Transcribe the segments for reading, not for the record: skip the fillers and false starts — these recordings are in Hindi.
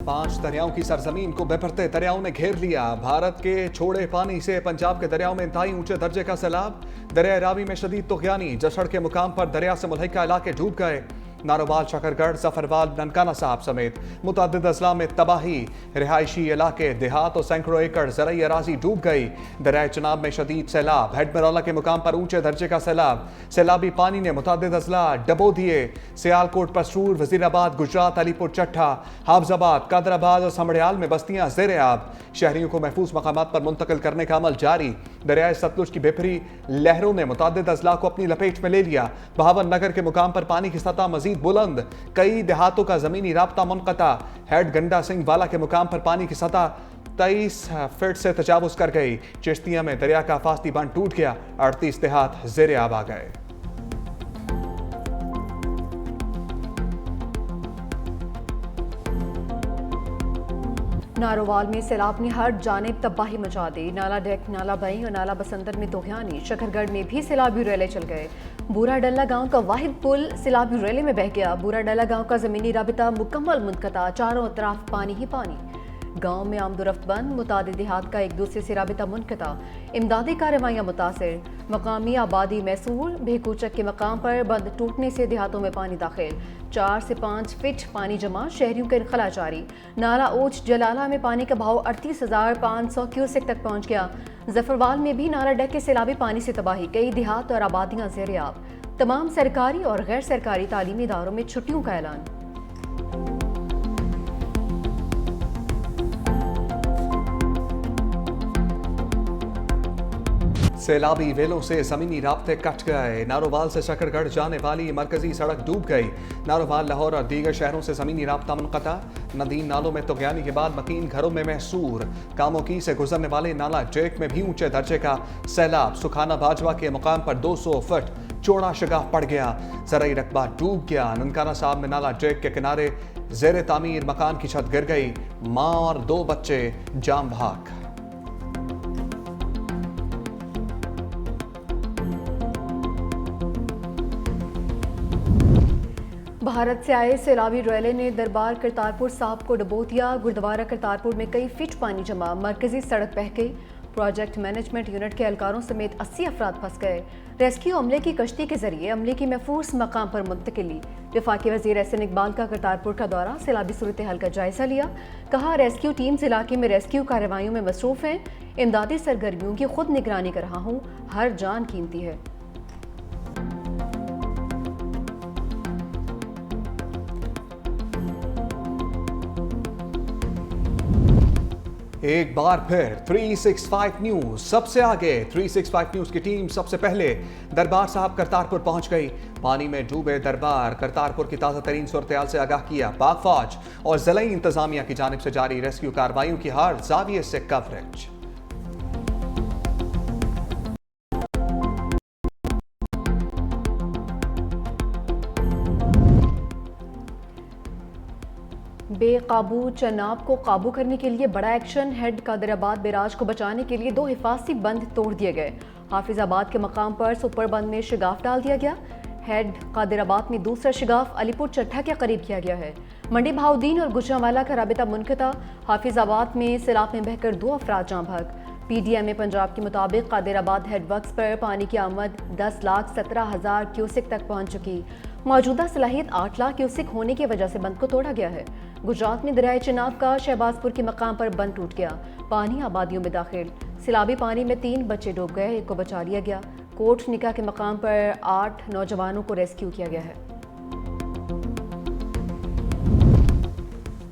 5 दरियाओं की सरजमीन को बेपरते दरियाओं ने घेर लिया। भारत के छोड़े पानी से पंजाब के दरियाओं में इंतहाई ऊंचे दर्जे का सैलाब। दरिया रावी में शदीद तुगयानी, जसड़ के मुकाम पर दरिया से मुल्हिका इलाके डूब गए। नारोवाल, शकरगढ़, जफरवाल, ननकाना साहब समेत मुतअद्दिद अजला में तबाही। रिहायशी इलाके, देहात और सैकड़ों एकड़ ज़रई अराजी डूब गई। दरियाए चिनाब में शदीद सैलाब। हेडमराला के मुकाम पर ऊंचे दर्जे का सैलाब। सैलाबी पानी ने मुतअद्दिद अजला डबो दिए। सियालकोट, पसरूर, वजीराबाद, गुजरात, अलीपुर चट्ठा, हाफजाबाद, कादराबाद और समड़ियाल में बस्तियां ज़ेरे आब। शहरियों को महफूज मकामात पर मुंतकिल करने का अमल जारी। दरियाए सतलुज की बेपरी लहरों ने मुतअद्दिद अजला को अपनी लपेट में ले लिया। बहावन नगर के मुकाम पर पानी की सतह मजीद बुलंद। कई देहातों का जमीनी राब्ता मुनक़ता। हेड गंडा सिंह वाला के मुकाम पर पानी की सतह 23 फीट से तजावुज कर गई। चिश्तिया में दरिया का फास्ती बांध टूट गया। 38 देहात ज़ेरे आब आ गए। नारोवाल में सैलाब ने हर जानिब तबाही मचा दी। नाला डेक, नाला बई और नाला बसंतर में तुगयानी। शकरगढ़ में भी सैलाबी रेले चल गए। बूरा डल्ला गांव का वाहिद पुल सैलाबी रेले में बह गया। बूरा डल्ला गांव का जमीनी राबिता मुकम्मल मुनक़ता, चारों तरफ पानी ही पानी। गांव में आमदोरफ्त बंद, मुतादिद देहात का एक दूसरे से राबिता मुनक़ता। इमदादी कार्रवाइयाँ मुतासिर। मकामी आबादी मैसूर। भेकूचक के मकाम पर बंद टूटने से देहातों में पानी दाखिल। 4 से 5 फीट पानी जमा, शहरियों का इनखला जारी। नाला ओच जलाला में पानी का बहाव 38,500 क्यूसेक तक पहुंच गया। जफरवाल में भी नाला डेक के सैलाबी पानी से तबाही। कई देहात और आबादियां ज़ेरे आब। तमाम सरकारी और गैर सरकारी तालीमी इदारों में छुट्टियों का ऐलान। सैलाबी वेलों से जमीनी राब्ते कट गए। नारोवाल से शकरगढ़ जाने वाली मरकजी सड़क डूब गई। नारोवाल, लाहौर और दीगर शहरों से जमीनी राब्ता मुनक़ता। नदीन नालों में तुगयानी के बाद मकीन घरों में महसूर। कामोकी से गुजरने वाले नाला जेक में भी ऊंचे दर्जे का सैलाब। सुखाना बाजवा के मुकाम पर 200 फुट चौड़ा शगाफ पड़ गया। ज़रई रकबा डूब गया। ननकाना साहब में नाला जेक के किनारे ज़ेरे तामीर मकान की छत गिर गई। माँ और 2 बच्चे जाम भाग। भारत से आए सैलाबी रेले ने दरबार करतारपुर साहब को डुबो दिया। गुरुद्वारा करतारपुर में कई फीट पानी जमा, मरकजी सड़क बह गई। प्रोजेक्ट मैनेजमेंट यूनिट के एहलकारों समेत 80 अफराद फंस गए। रेस्क्यू अमले की कश्ती के जरिए अमले की महफूज मकाम पर मुंतकिली। वफाकी वजीर एहसन इकबाल का करतारपुर का दौरा, सैलाबी सूरत हाल का जायजा लिया। कहा, रेस्क्यू टीम्स इलाके में रेस्क्यू कार्रवाइयों में मसरूफ हैं। इमदादी सरगर्मियों की खुद निगरानी कर रहा हूँ। हर जान कीमती है। एक बार फिर 365 न्यूज सबसे आगे। 365 न्यूज की टीम सबसे पहले दरबार साहब करतारपुर पहुंच गई। पानी में डूबे दरबार करतारपुर की ताज़ा तरीन सूरत-ए-हाल से आगाह किया। पाक फौज और ज़िलाई इंतजामिया की जानिब से जारी रेस्क्यू कार्रवाइयों की हर जाविये से कवरेज। बेकाबू चनाब को काबू करने के लिए बड़ा एक्शन। हेड कादराबाद बैराज को बचाने के लिए 2 हिफाजती बंद तोड़ दिए गए। हाफिजाबाद के मकाम पर सुपर बंद में शिगाफ डाल दिया गया। हेड कादराबाद में दूसरा शिगाफ अलीपुर चट्ठा के करीब किया गया है। मंडी बहाउद्दीन और गुजरांवाला का राबिता मुनक़ता। हाफिजाबाद में सैलाब में बहकर 2 अफराद जाँ भाग। PDMA पंजाब के मुताबिक कादिराबाद हेडवर्क्स पर पानी की आमद 10,17,000 क्यूसेक तक पहुंच चुकी। मौजूदा सलाहियत 8 लाख क्यूसेक होने की वजह से बंद को तोड़ा गया है। गुजरात में दरियाए चिनाब का शहबाजपुर के मकाम पर बंद टूट गया। पानी आबादियों में दाखिल। सैलाबी पानी में 3 बच्चे डूब गए, 1 को बचा लिया गया। कोट निका के मकाम पर 8 नौजवानों को रेस्क्यू किया गया है।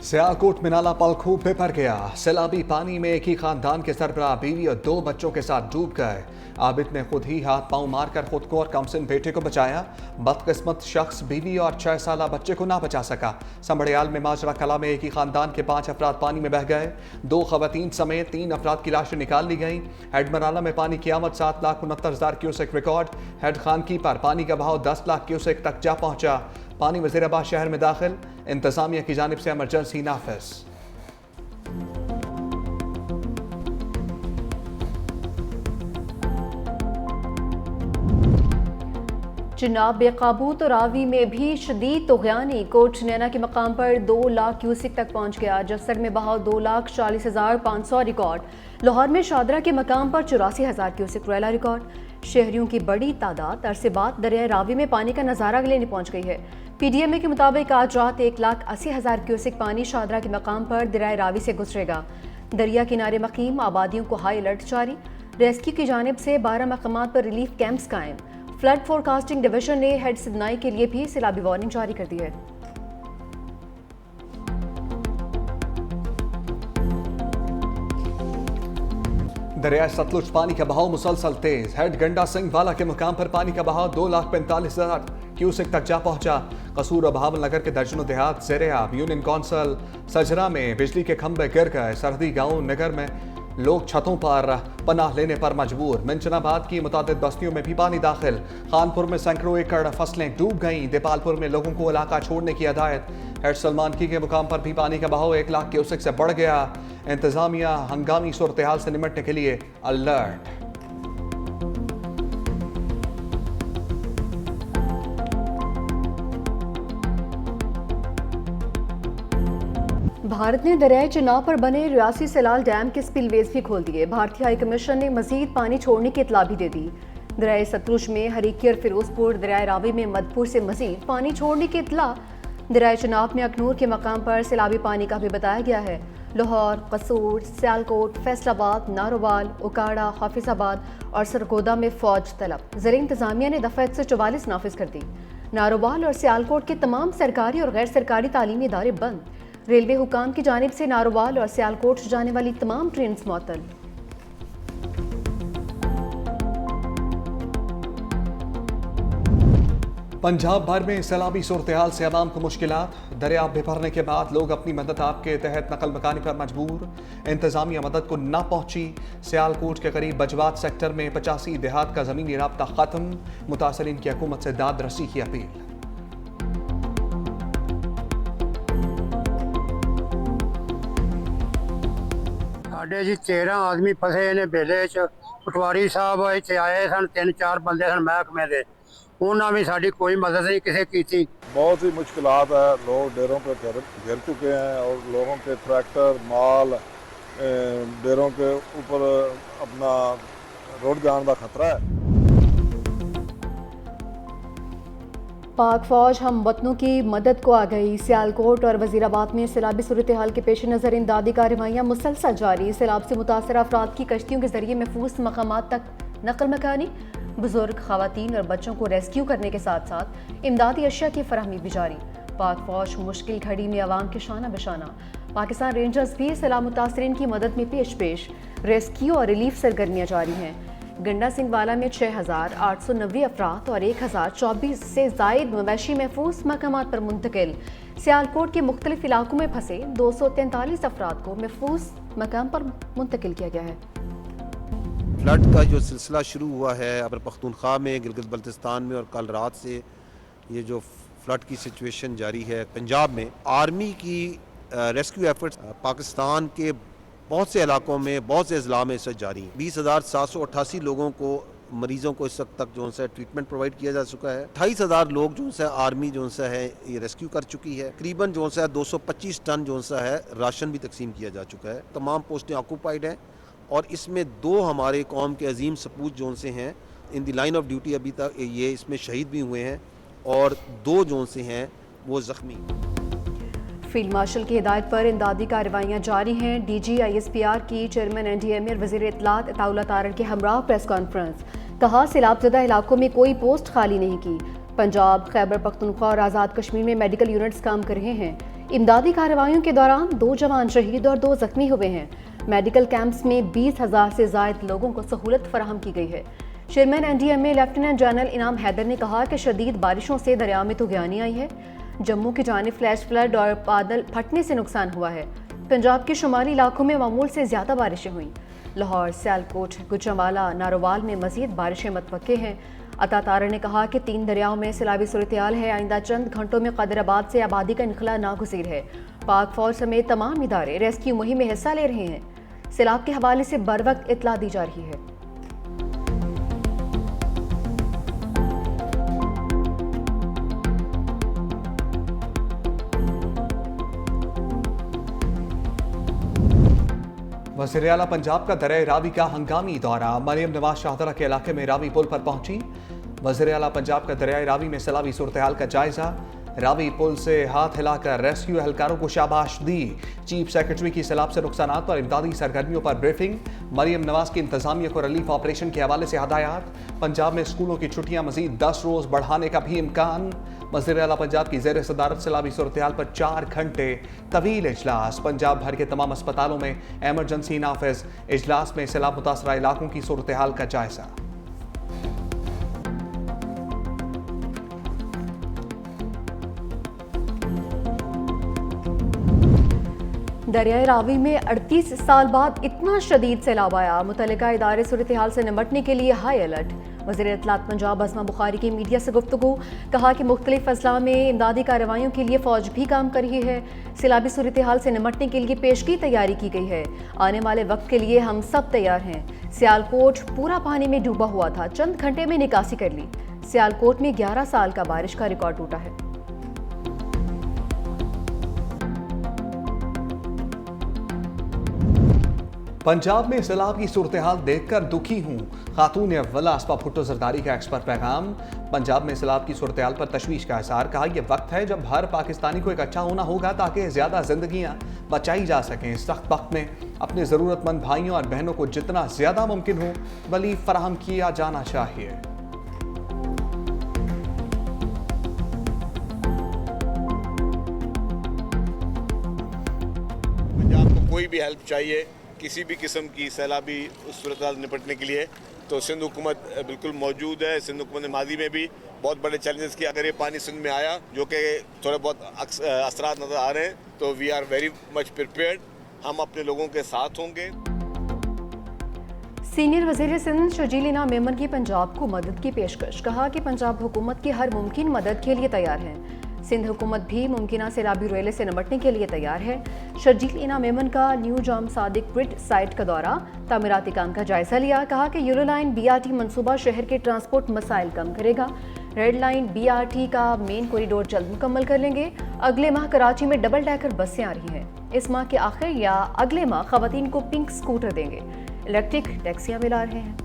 सियालकोट में नाला पलखूब में भर गया। सैलाबी पानी में एक ही खानदान के सरबराह बीवी और 2 बच्चों के साथ डूब गए। आबिद ने खुद ही हाथ पांव मारकर खुद को और कमसिन बेटे को बचाया। बदकिस्मत शख्स बीवी और 6 साला बच्चे को ना बचा सका। समड़ियाल में माजरा कला में एक ही खानदान के 5 अफराद पानी में बह गए। 2 खवातीन समेत 3 अफराद की लाशें निकाल ली गईं। हेडमराला में पानी की आमद 7,69,000 क्यूसेक रिकॉर्ड। हेड खानकी पर पानी का बहाव 10 लाख क्यूसेक तक जा पहुंचा। पानी वजीराबाद शहर में दाखिल। इंतजामिया की जानिब से इमरजेंसी नाफिज। चिनाब बेकाबू तो रावी में भी शदीद तोग़यानी। कोट नैना के मकाम पर 2 लाख क्यूसिक तक पहुँच गया। जसर में बहाव 2,40,500 रिकॉर्ड। लाहौर में शादरा के मकाम पर 84,000 क्यूसिक रेला रिकॉर्ड। शहरियों की बड़ी तादाद अरसे बाद दरिया रावी में पानी का नज़ारा लेने पहुँच गई है। PDMA के मुताबिक आज रात 1,80,000 क्यूसिक पानी शादरा के मकाम पर दरिया रावी से गुजरेगा। दरिया किनारे मकीम आबादियों को हाई अलर्ट जारी। रेस्क्यू की जानिब से 12 मकामात पर रिलीफ कैंप्स कायम। फ्लड फोरकास्टिंग डिवीजन ने हेड सिदनाई के लिए भी सैलाबी वार्निंग जारी कर दी है। दरिया सतलुज पानी का बहाव मुसलसल तेज। हेड गंडा सिंह वाला के मुकाम पर पानी का बहाव 2,45,000 क्यूसेक तक जा पहुंचा। कसूर और बहावल नगर के दर्जनों देहात ज़ेर-ए-आब। यूनियन कौंसिल सजरा में बिजली के खंभे गिर गए। सरहदी गांव नगर में लोग छतों पर पनाह लेने पर मजबूर। मिंचनाबाद की मुतादिद बस्तियों में भी पानी दाखिल। खानपुर में सैकड़ों एकड़ फसलें डूब गईं। देपालपुर में लोगों को इलाका छोड़ने की हदायत। हेड सलमान की के मुकाम पर भी पानी का बहाव 1 लाख क्यूसेक से बढ़ गया। इंतजामिया हंगामी सूरत हाल से निपटने के लिए अलर्ट। भारत ने दरियाई चिनाब पर बने रियासी सलाल डैम के स्पिलवेज भी खोल दिए। भारतीय हाई कमीशन ने मजीद पानी छोड़ने की इतला भी दे दी। दरियाई सतलुज में हरीकी और फिरोजपुर, दरियाई रावी में मदपुर से मजीद पानी छोड़ने की इतला। दरियाई चिनाब में अखनूर के मकाम पर सैलाबी पानी का भी बताया गया है। लाहौर, कसूर, सियालकोट, फैसलाबाद, नारोवाल, उकाड़ा, हाफिजाबाद और सरगोदा में फौज तलब। ज़िला इंतजामिया ने दफ़ा 144 नाफिज कर दी। नारोवाल और सियालकोट के तमाम सरकारी और गैर सरकारी तालीमी इदारे बंद। रेलवे हुकाम की जानिब से नारोवाल और सियालकोट जाने वाली तमाम ट्रेन मुअत्तल। पंजाब भर में सैलाबी सूरत हाल से अवाम को मुश्किलात। दरिया भरने के बाद लोग अपनी मदद आपके तहत नकल मकानी पर मजबूर। इंतजामिया मदद को ना पहुंची। सियालकोट के करीब बजवात सेक्टर में 85 देहात का ज़मीनी राब्ता ख़त्म। मुतासरीन की हुकूमत से दाद रसी की अपील। ਸਾਡੇ ਜੀ 13 ਆਦਮੀ ਫਸੇ ਨੇ ਬੇਲੇ 'ਚ। ਪਟਵਾਰੀ ਸਾਹਿਬ ਇੱਥੇ ਆਏ ਸਨ, 3-4 ਬੰਦੇ ਸਨ ਮਹਿਕਮੇ ਦੇ। ਉਹਨਾਂ ਵੀ ਸਾਡੀ कोई मदद नहीं किसी की थी। बहुत ही मुश्किलात है। लोग डेरों पे घिर चुके हैं और लोगों के ट्रैक्टर माल डेरों के ऊपर अपना रुड़ जाने का खतरा है। पाक फौज हम वतनों की मदद को आ गई। सियालकोट और वजीराबाद में सैलाबी सूरत हाल के पेश नज़र इमदादी कार्रवाइयाँ मुसलसल जारी। सैलाब से मुतासर अफराद की कश्तियों के जरिए महफूज मकामात तक नकल मकानी। बुजुर्ग, खवातीन और बच्चों को रेस्क्यू करने के साथ साथ इमदादी अशिया की फरहमी भी जारी। पाक फौज मुश्किल घड़ी में अवाम के शाना बशाना। पाकिस्तान रेंजर्स भी सैलाब मुतासरीन की मदद में पेश रेस्क्यू और रिलीफ सरगर्मियाँ जारी हैं। गंडा सिंह वाला में 6,890 अफराद और 1,024 से जायद मवेशी महफूज मकामात पर मुंतकिल। सियालकोट के मुख्तलिफ इलाकों में फंसे 243 अफराद को महफूज मकाम पर मुंतकिल किया गया है। फ्लड का जो सिलसिला शुरू हुआ है खैबर पख्तूनख्वा में, गिलगित बल्तिस्तान में और कल रात से ये जो फ्लड की सिचुएशन जारी है पंजाब में, आर्मी की रेस्क्यू एफर्ट्स पाकिस्तान के बहुत से इलाकों में, बहुत से अजला में इस जारी। 20,788 लोगों को, मरीज़ों को इस वक्त तक जो है ट्रीटमेंट प्रोवाइड किया जा चुका है। 28,000 लोग जो है आर्मी जो है ये रेस्क्यू कर चुकी है। तकरीबन जो है 225 टन जो है राशन भी तकसीम किया जा चुका है। तमाम पोस्टें ऑक्यूपाइड हैं और इसमें 2 हमारे कौम के अजीम सपूत जो से हैं इन दी लाइन ऑफ ड्यूटी अभी तक ये इसमें शहीद भी हुए हैं और 2 जो से हैं वो ज़ख्मी। फील्ड मार्शल की हिदायत पर इमदादी कार्रवाइयाँ जारी हैं। DG ISPR की चेयरमैन NDMA और वज़ीर इत्तलात अताउल्लाह तारड़ के हमरा प्रेस कॉन्फ्रेंस। कहा सैलाबज़दा इलाकों में कोई पोस्ट खाली नहीं की। पंजाब, खैबर पख्तूनख्वा और आज़ाद कश्मीर में मेडिकल यूनिट्स काम कर रहे हैं। इमदादी कार्रवाइयों के दौरान 2 जवान शहीद और 2 जख्मी हुए हैं। मेडिकल कैंप्स में 20,000 से ज़ायद लोगों को सहूलत फराहम की गई है। चेयरमैन NDMA लेफ्टिनेंट जनरल इनाम हैदर ने कहा कि शदीद बारिशों से दरिया में तूग़यानी आई है। जम्मू की जानिब फ्लैश फ्लड और बादल फटने से नुकसान हुआ है। पंजाब के शुमाली इलाकों में मामूल से ज़्यादा बारिशें हुई। लाहौर, सियालकोट, गुजरांवाला, नारोवाल में मज़ीद बारिशें मतवक्के हैं। अता तारड़ ने कहा कि 3 दरियाओं में सैलाबी सूरत हाल है। आइंदा चंद घंटों में कदराबाद से आबादी का इनखला नागुज़ीर है। पाक फौज समेत तमाम इदारे रेस्क्यू मुहिम में हिस्सा ले रहे हैं। सैलाब के हवाले से बर वक्त इत्तला दी जा रही है। वज़ीर आला पंजाब का दरिया रावी का हंगामी दौरा। मरियम नवाज शाहदरा के इलाके में रावी पुल पर पहुंची। वज़ीर आला पंजाब का दरिया रावी में सैलाबी सूरत हाल का जायजा। रावी पुल से हाथ हिलाकर रेस्क्यू एहलकारों को शाबाश दी। चीफ सेक्रेटरी की सैलाब से नुकसानात पर इमदादी सरगर्मियों पर ब्रीफिंग। मरियम नवाज की इंतजामिया को रिलीफ ऑपरेशन के हवाले से हदायत। पंजाब में स्कूलों की छुट्टियां मजीद 10 रोज बढ़ाने का भी इम्कान। वज़ीर आला पंजाब की ज़ेर सदारत सैलाबी सूरत हाल पर 4 घंटे तवील इजलास। पंजाब भर के तमाम अस्पतालों में एमरजेंसी नाफिज। इजलास में सैलाब मुतासरा इलाकों की सूरत हाल का जायजा। दरियाए रावी में 38 साल बाद इतना शदीद सैलाब आया। मुतल्लिका इदारे सूरत हाल से निपटने के लिए हाई अलर्ट। वज़ीर इत्तलात पंजाब अज़मा बुखारी की मीडिया से गुफ्तगू। कहा कि मुख्तलिफ अजला में इमदादी कार्रवाइयों के लिए फ़ौज भी काम कर रही है। सैलाबी सूरत हाल से निपटने के लिए पेशगी तैयारी की गई है। आने वाले वक्त के लिए हम सब तैयार हैं। सियालकोट पूरा पानी में डूबा हुआ था, चंद घंटे में निकासी कर ली। सियालकोट में 11 साल का बारिश का रिकॉर्ड टूटा है। पंजाब में सैलाब की सूरत हाल देखकर दुखी हूँ। खातून अव्वल आसपा भुट्टो जरदारी का एक्स पर पैगाम। पंजाब में सैलाब की सूरत हाल पर तशवीश का इज़हार। कहा यह वक्त है जब हर पाकिस्तानी को एक अच्छा होना होगा ताकि ज़्यादा जिंदगियाँ बचाई जा सकें। इस सख्त वक्त में अपने ज़रूरतमंद भाइयों और बहनों को जितना ज़्यादा मुमकिन हो बली फराहम किया जाना चाहिए। पंजाब को कोई भी हेल्प चाहिए किसी भी किस्म की सैलाबी सूरत हाल निपटने के लिए तो सिंध हुकूमत बिल्कुल मौजूद है। सिंध हुकूमत ने माजी में भी बहुत बड़े चैलेंजेस किए। अगर ये पानी सिंध में आया जो कि थोड़े बहुत असरात नज़र आ रहे हैं तो we are very much prepared. हम अपने लोगों के साथ होंगे। सीनियर वज़ीर सिंध शर्जील इनाम मेमन की पंजाब को मदद की पेशकश। कहा कि पंजाब हुकूमत की हर मुमकिन मदद के लिए तैयार है। सिंध हुकूमत भी मुमकिन सैलाबी रोएले से निपटने के लिए तैयार है। शर्जील इनाम मेमन का न्यू जाम सादिक ग्रिड साइट का दौरा, तामीराती काम का जायजा लिया। कहा कि यूरो लाइन BRT मनसूबा शहर के ट्रांसपोर्ट मसाइल कम करेगा। रेड लाइन BRT का मेन कॉरिडोर जल्द मुकम्मल कर लेंगे। अगले माह कराची में डबल डेकर बसें आ रही हैं। इस माह के आखिर या अगले माह खवातीन को पिंक स्कूटर देंगे। इलेक्ट्रिक टैक्सियां भी ला रहे हैं।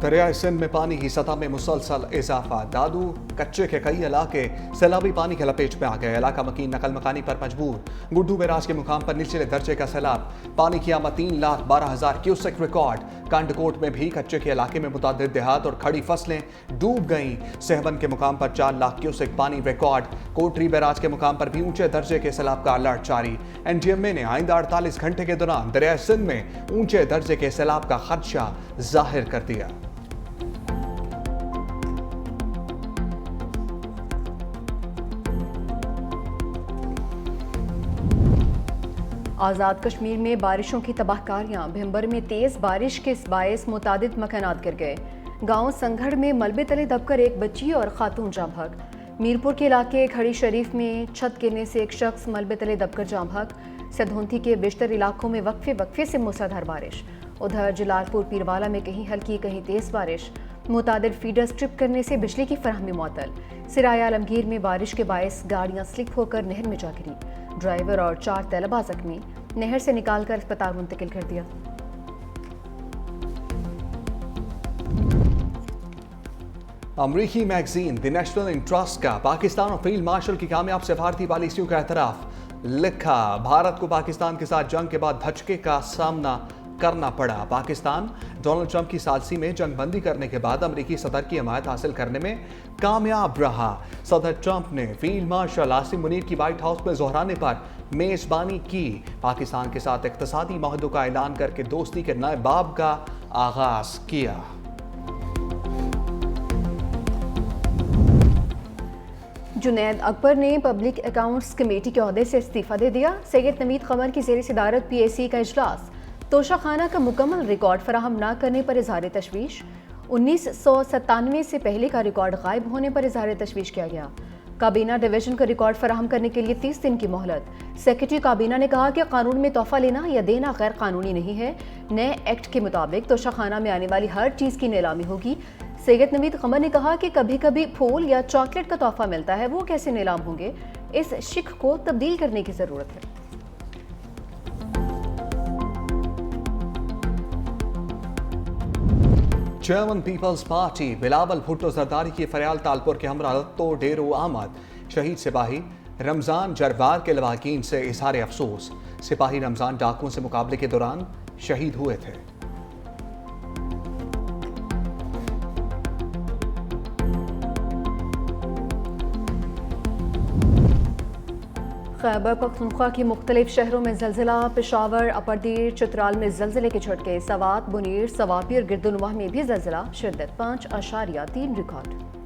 दरियाए सिंध में पानी की सतह में मुसलसल इजाफा। दादू कच्चे के कई इलाके सैलाबी पानी के लपेट में आ गए। इलाका मकीन नकल मकानी पर मजबूर। गुड्डू बैराज के मुकाम पर निचले दर्जे का सैलाब। पानी की आमद 3,12,000 क्यूसेक रिकॉर्ड। कांडकोट में भी कच्चे के इलाके में मुतादिद देहात और खड़ी फसलें डूब गईं। सहवन के मुकाम पर 4 लाख क्यूसेक पानी रिकॉर्ड। कोटरी बैराज के मुकाम पर भी ऊंचे दर्जे के सैलाब का अलर्ट जारी। NGMA ने आइंदा 48 घंटे के दौरान दरियाए सिंध में ऊंचे दर्जे के सैलाब का खदशा जाहिर कर दिया। आज़ाद कश्मीर में बारिशों की तबाहकारियां। भिम्बर में तेज़ बारिश के बायस मुतादिद मकानात गिर गए। गांव संघड़ में मलबे तले दबकर एक बच्ची और खातून जाँ भाग। मीरपुर के इलाके खड़ी शरीफ में छत गिरने से एक शख्स मलबे तले दबकर जाँ भाग। सधौंती के बेशतर इलाकों में वक्फे से मूसलाधार बारिश। उधर जलालपुर पीरवाला में कहीं हल्की कहीं तेज़ बारिश। मुतादिद फीडर्स ट्रिप करने से बिजली की फराहमी मुअत्तल। सिराय आलमगीर में बारिश के बायस गाड़ियां स्लिप होकर नहर में जा गिरी। ड्राइवर और 4 तलबा जख्मी। नहर से निकालकर अस्पताल मुंतकिल कर दिया। अमरीकी मैगजीन द नेशनल इंटरेस्ट का पाकिस्तान और फील्ड मार्शल की कामयाब सफारती पॉलिसियों का एतराफ। लिखा, भारत को पाकिस्तान के साथ जंग के बाद धचके का सामना करना पड़ा। पाकिस्तान डोनाल्ड ट्रंप की साजिश में जंगबंदी करने के बाद अमरीकी सदर की हमायत हासिल करने में कामयाब रहा। सदर ट्रंप ने फील्ड मार्शल आसिम मुनीर की व्हाइट हाउस में दोहराने पर मेजबानी की। पाकिस्तान के साथ इक्तसादी माहदों का ऐलान करके दोस्ती के नए बाब का आगाज किया। जुनैद अकबर ने पब्लिक अकाउंट्स कमेटी के ओहदे से इस्तीफा दे दिया। सैयद नवीद कमर की ज़ेर सदारत PAC का इजलास। तोशाखाना का मुकम्मल रिकॉर्ड फराहम न करने पर इजहार तशवीश। 1997 से पहले का रिकॉर्ड गायब होने पर इजहार तशवीश किया गया। काबीना डिवीजन का रिकॉर्ड फराहम करने के लिए 30 दिन की मोहलत। सेक्रेटरी काबीना ने कहा कि कानून में तोहफा लेना या देना गैर कानूनी नहीं है। नए एक्ट के मुताबिक तोशाखाना में आने वाली हर चीज़ की नीलामी होगी। सैयद नवीद कमर ने कहा कि कभी कभी फूल या चॉकलेट का तोहफा मिलता है, वो कैसे नीलाम होंगे। इस शिक को तब्दील करने की ज़रूरत है। Chairman peoples party Bilawal Bhutto Zardari की फरियाल तालपुर के हमरा रत्तो डेरो आमद शहीद सिपाही रमज़ान जरवार के लवाकीन से इजहार अफसोस। सिपाही रमज़ान डाकुओं से मुकाबले के दौरान शहीद हुए थे। खैबर पख्तूनख्वा की मुख्तलिफ शहरों में जलजिला। पेशावर, अपरदीर, चित्राल में जलजिले के झटके। सवात, बुनीर, सवापी और गिरदुनवाह में भी जलजिला। शिद्दत 5.3 रिकॉर्ड।